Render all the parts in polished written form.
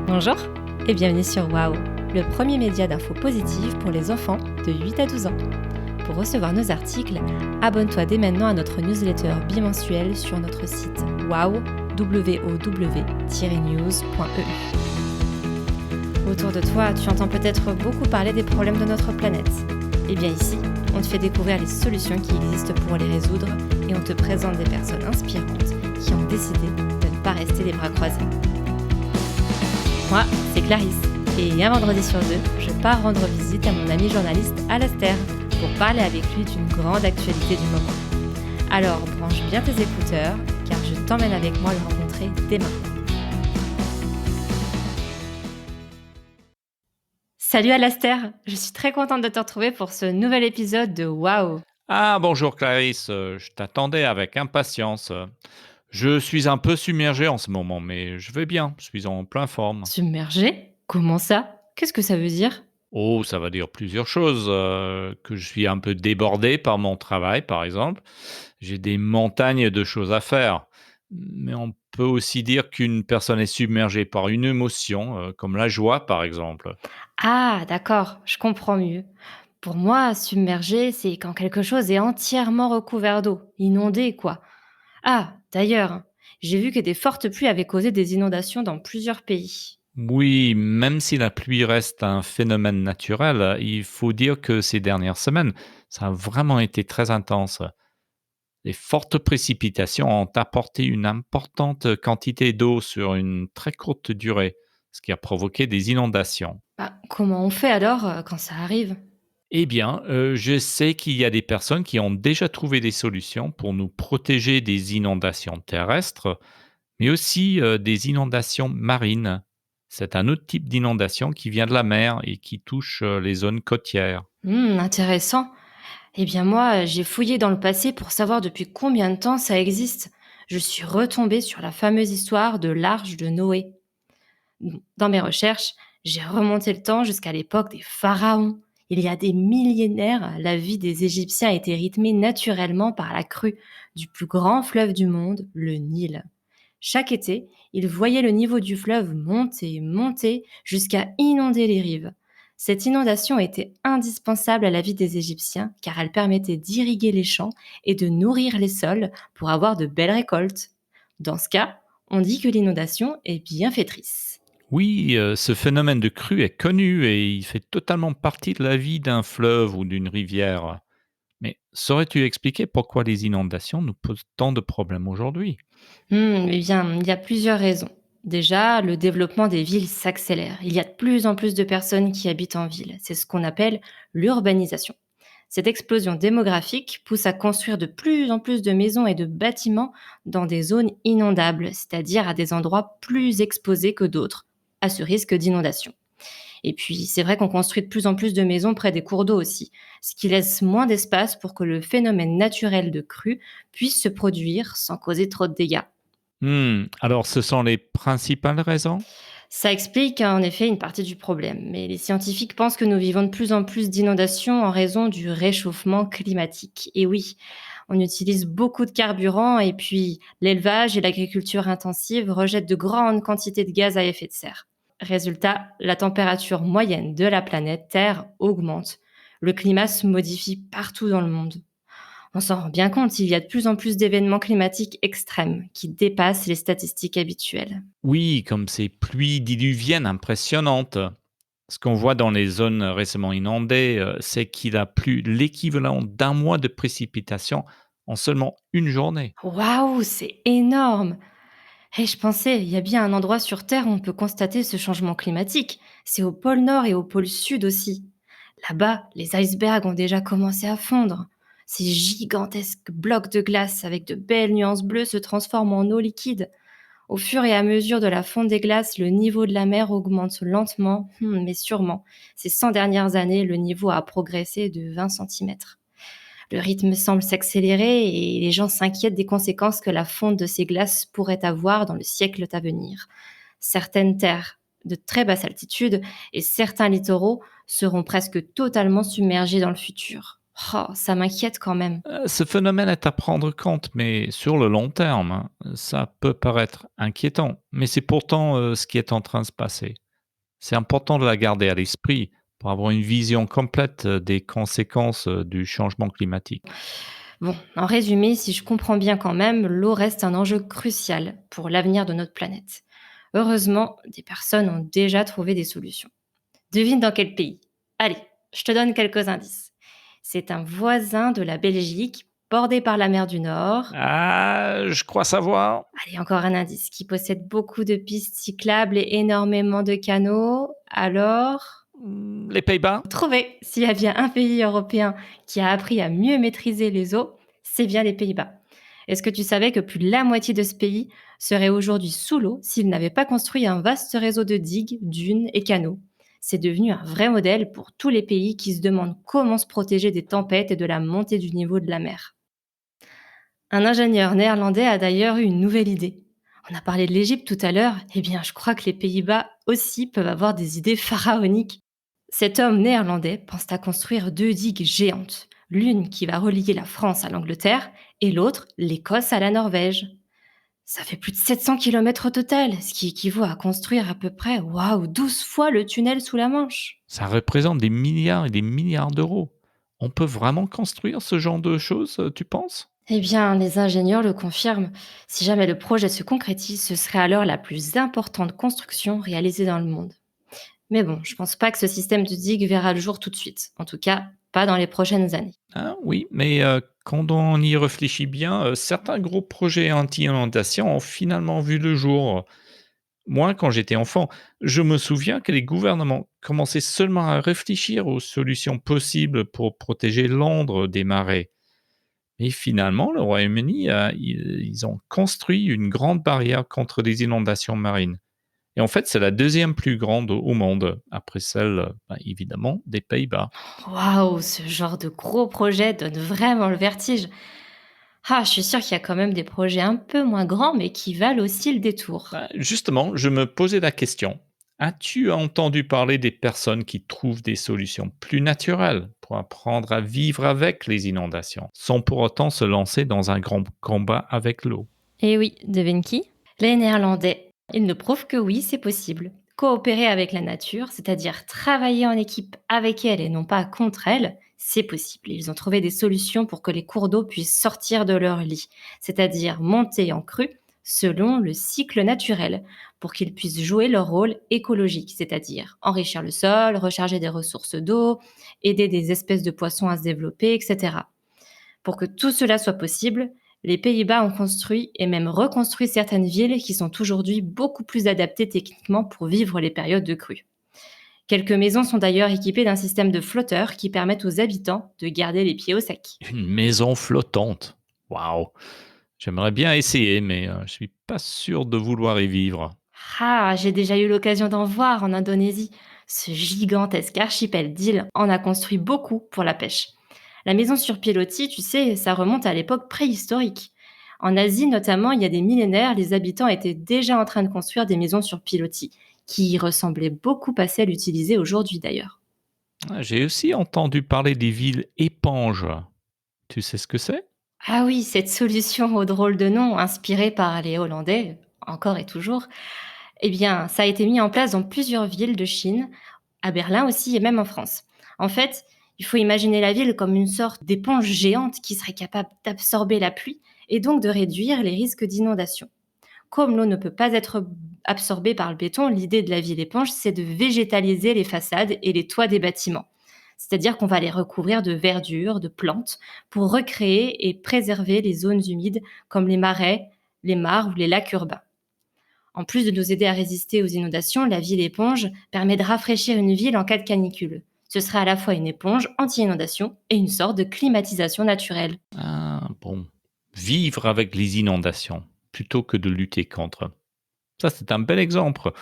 Bonjour et bienvenue sur Wow, le premier média d'infos positives pour les enfants de 8 à 12 ans. Pour recevoir nos articles, abonne-toi dès maintenant à notre newsletter bimensuelle sur notre site wow-news.eu. Autour de toi, tu entends peut-être beaucoup parler des problèmes de notre planète. Eh bien ici, on te fait découvrir les solutions qui existent pour les résoudre et on te présente des personnes inspirantes qui ont décidé de ne pas rester les bras croisés. Moi, c'est Clarisse, et un vendredi sur deux, je pars rendre visite à mon ami journaliste Alastair pour parler avec lui d'une grande actualité du moment. Alors branche bien tes écouteurs, car je t'emmène avec moi le rencontrer dès maintenant. Salut Alastair, je suis très contente de te retrouver pour ce nouvel épisode de Wow. Ah bonjour Clarisse, je t'attendais avec impatience. Je suis un peu submergé en ce moment, mais je vais bien, je suis en pleine forme. Submergé? Comment ça? Qu'est-ce que ça veut dire? Oh, ça va dire plusieurs choses, que je suis un peu débordé par mon travail, par exemple. J'ai des montagnes de choses à faire, mais on peut aussi dire qu'une personne est submergée par une émotion, comme la joie, par exemple. Ah, d'accord, je comprends mieux. Pour moi, submergé, c'est quand quelque chose est entièrement recouvert d'eau, inondé quoi. Ah, d'ailleurs, j'ai vu que des fortes pluies avaient causé des inondations dans plusieurs pays. Oui, même si la pluie reste un phénomène naturel, il faut dire que ces dernières semaines, ça a vraiment été très intense. Les fortes précipitations ont apporté une importante quantité d'eau sur une très courte durée, ce qui a provoqué des inondations. Bah, comment on fait alors quand ça arrive? Eh bien, je sais qu'il y a des personnes qui ont déjà trouvé des solutions pour nous protéger des inondations terrestres, mais aussi des inondations marines. C'est un autre type d'inondation qui vient de la mer et qui touche les zones côtières. Intéressant. Eh bien moi, j'ai fouillé dans le passé pour savoir depuis combien de temps ça existe. Je suis retombée sur la fameuse histoire de l'arche de Noé. Dans mes recherches, j'ai remonté le temps jusqu'à l'époque des pharaons. Il y a des millénaires, la vie des Égyptiens était rythmée naturellement par la crue du plus grand fleuve du monde, le Nil. Chaque été, ils voyaient le niveau du fleuve monter, monter, jusqu'à inonder les rives. Cette inondation était indispensable à la vie des Égyptiens car elle permettait d'irriguer les champs et de nourrir les sols pour avoir de belles récoltes. Dans ce cas, on dit que l'inondation est bienfaitrice. Oui, ce phénomène de crue est connu et il fait totalement partie de la vie d'un fleuve ou d'une rivière. Mais saurais-tu expliquer pourquoi les inondations nous posent tant de problèmes aujourd'hui? Eh bien, il y a plusieurs raisons. Déjà, le développement des villes s'accélère. Il y a de plus en plus de personnes qui habitent en ville. C'est ce qu'on appelle l'urbanisation. Cette explosion démographique pousse à construire de plus en plus de maisons et de bâtiments dans des zones inondables, c'est-à-dire à des endroits plus exposés que d'autres, à ce risque d'inondation. Et puis, c'est vrai qu'on construit de plus en plus de maisons près des cours d'eau aussi, ce qui laisse moins d'espace pour que le phénomène naturel de crue puisse se produire sans causer trop de dégâts. Alors ce sont les principales raisons? Ça explique en effet une partie du problème, mais les scientifiques pensent que nous vivons de plus en plus d'inondations en raison du réchauffement climatique. Et oui, on utilise beaucoup de carburant et puis l'élevage et l'agriculture intensive rejettent de grandes quantités de gaz à effet de serre. Résultat, la température moyenne de la planète Terre augmente. Le climat se modifie partout dans le monde. On s'en rend bien compte, il y a de plus en plus d'événements climatiques extrêmes qui dépassent les statistiques habituelles. Oui, comme ces pluies diluviennes impressionnantes. Ce qu'on voit dans les zones récemment inondées, c'est qu'il a plu l'équivalent d'un mois de précipitations en seulement une journée. Waouh, c'est énorme! Et je pensais, il y a bien un endroit sur Terre où on peut constater ce changement climatique. C'est au pôle Nord et au pôle Sud aussi. Là-bas, les icebergs ont déjà commencé à fondre. Ces gigantesques blocs de glace avec de belles nuances bleues se transforment en eau liquide. Au fur et à mesure de la fonte des glaces, le niveau de la mer augmente lentement, mais sûrement. Ces 100 dernières années, le niveau a progressé de 20 centimètres. Le rythme semble s'accélérer et les gens s'inquiètent des conséquences que la fonte de ces glaces pourrait avoir dans le siècle à venir. Certaines terres de très basse altitude et certains littoraux seront presque totalement submergés dans le futur. Oh, ça m'inquiète quand même. Ce phénomène est à prendre compte, mais sur le long terme, hein, ça peut paraître inquiétant, mais c'est pourtant, ce qui est en train de se passer. C'est important de la garder à l'esprit pour avoir une vision complète, des conséquences, du changement climatique. Bon, en résumé, si je comprends bien quand même, l'eau reste un enjeu crucial pour l'avenir de notre planète. Heureusement, des personnes ont déjà trouvé des solutions. Devine dans quel pays? Allez, je te donne quelques indices. C'est un voisin de la Belgique, bordé par la mer du Nord. Ah, je crois savoir. Allez, encore un indice qui possède beaucoup de pistes cyclables et énormément de canaux. Alors, Les Pays-Bas? trouvé, s'il y a bien un pays européen qui a appris à mieux maîtriser les eaux, c'est bien les Pays-Bas. Est-ce que tu savais que plus de la moitié de ce pays serait aujourd'hui sous l'eau s'il n'avait pas construit un vaste réseau de digues, dunes et canaux? C'est devenu un vrai modèle pour tous les pays qui se demandent comment se protéger des tempêtes et de la montée du niveau de la mer. Un ingénieur néerlandais a d'ailleurs eu une nouvelle idée. On a parlé de l'Égypte tout à l'heure, eh bien je crois que les Pays-Bas aussi peuvent avoir des idées pharaoniques. Cet homme néerlandais pense à construire deux digues géantes, l'une qui va relier la France à l'Angleterre et l'autre l'Écosse à la Norvège. Ça fait plus de 700 kilomètres au total, ce qui équivaut à construire à peu près, waouh, 12 fois le tunnel sous la Manche. Ça représente des milliards et des milliards d'euros. On peut vraiment construire ce genre de choses, tu penses? Eh bien, les ingénieurs le confirment. Si jamais le projet se concrétise, ce serait alors la plus importante construction réalisée dans le monde. Mais bon, je pense pas que ce système de digue verra le jour tout de suite. En tout cas, pas dans les prochaines années. Ah oui, mais quand on y réfléchit bien, certains gros projets anti-inondation ont finalement vu le jour. Moi, quand j'étais enfant, je me souviens que les gouvernements commençaient seulement à réfléchir aux solutions possibles pour protéger Londres des marées. Et finalement, le Royaume-Uni, ils ont construit une grande barrière contre les inondations marines. Et en fait, c'est la deuxième plus grande au monde, après celle, bah, évidemment, des Pays-Bas. Waouh, ce genre de gros projet donne vraiment le vertige. Ah, je suis sûre qu'il y a quand même des projets un peu moins grands, mais qui valent aussi le détour. Bah, justement, je me posais la question. As-tu entendu parler des personnes qui trouvent des solutions plus naturelles pour apprendre à vivre avec les inondations, sans pour autant se lancer dans un grand combat avec l'eau? Et oui, devine qui? Les Néerlandais. Ils nous prouvent que oui, c'est possible. Coopérer avec la nature, c'est-à-dire travailler en équipe avec elle et non pas contre elle, c'est possible. Ils ont trouvé des solutions pour que les cours d'eau puissent sortir de leur lit, c'est-à-dire monter en crue selon le cycle naturel, pour qu'ils puissent jouer leur rôle écologique, c'est-à-dire enrichir le sol, recharger des ressources d'eau, aider des espèces de poissons à se développer, etc. Pour que tout cela soit possible, les Pays-Bas ont construit et même reconstruit certaines villes qui sont aujourd'hui beaucoup plus adaptées techniquement pour vivre les périodes de crue. Quelques maisons sont d'ailleurs équipées d'un système de flotteurs qui permettent aux habitants de garder les pieds au sec. Une maison flottante. Waouh! J'aimerais bien essayer, mais je suis pas sûr de vouloir y vivre. Ah, j'ai déjà eu l'occasion d'en voir en Indonésie. Ce gigantesque archipel d'îles en a construit beaucoup pour la pêche. La maison sur pilotis, tu sais, ça remonte à l'époque préhistorique. En Asie notamment, il y a des millénaires, les habitants étaient déjà en train de construire des maisons sur pilotis, qui ressemblaient beaucoup à celles utilisées aujourd'hui d'ailleurs. Ah, j'ai aussi entendu parler des villes éponges. Tu sais ce que c'est? Ah oui, cette solution au drôle de nom, inspirée par les Hollandais, encore et toujours, eh bien, ça a été mis en place dans plusieurs villes de Chine, à Berlin aussi et même en France. En fait, il faut imaginer la ville comme une sorte d'éponge géante qui serait capable d'absorber la pluie et donc de réduire les risques d'inondation. Comme l'eau ne peut pas être absorbée par le béton, l'idée de la ville éponge, c'est de végétaliser les façades et les toits des bâtiments. C'est-à-dire qu'on va les recouvrir de verdure, de plantes, pour recréer et préserver les zones humides comme les marais, les mares ou les lacs urbains. En plus de nous aider à résister aux inondations, la ville éponge permet de rafraîchir une ville en cas de canicule. Ce serait à la fois une éponge anti-inondation et une sorte de climatisation naturelle. Ah bon. Vivre avec les inondations plutôt que de lutter contre. Ça, c'est un bel exemple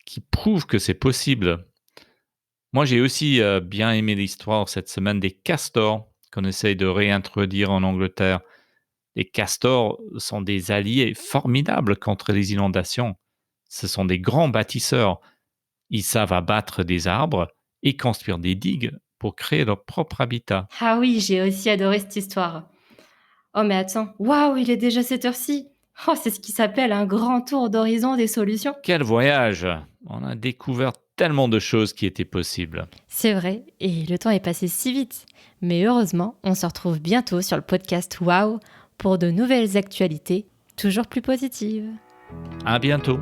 qui prouve que c'est possible. Moi, j'ai aussi bien aimé l'histoire cette semaine des castors qu'on essaye de réintroduire en Angleterre. Les castors sont des alliés formidables contre les inondations. Ce sont des grands bâtisseurs. Ils savent abattre des arbres et construire des digues pour créer leur propre habitat. Ah oui, j'ai aussi adoré cette histoire. Oh mais attends, waouh, il est déjà cette heure-ci. Oh, c'est ce qui s'appelle un grand tour d'horizon des solutions. Quel voyage! On a découvert tellement de choses qui étaient possibles. C'est vrai, et le temps est passé si vite. Mais heureusement, on se retrouve bientôt sur le podcast Waouh pour de nouvelles actualités, toujours plus positives. À bientôt!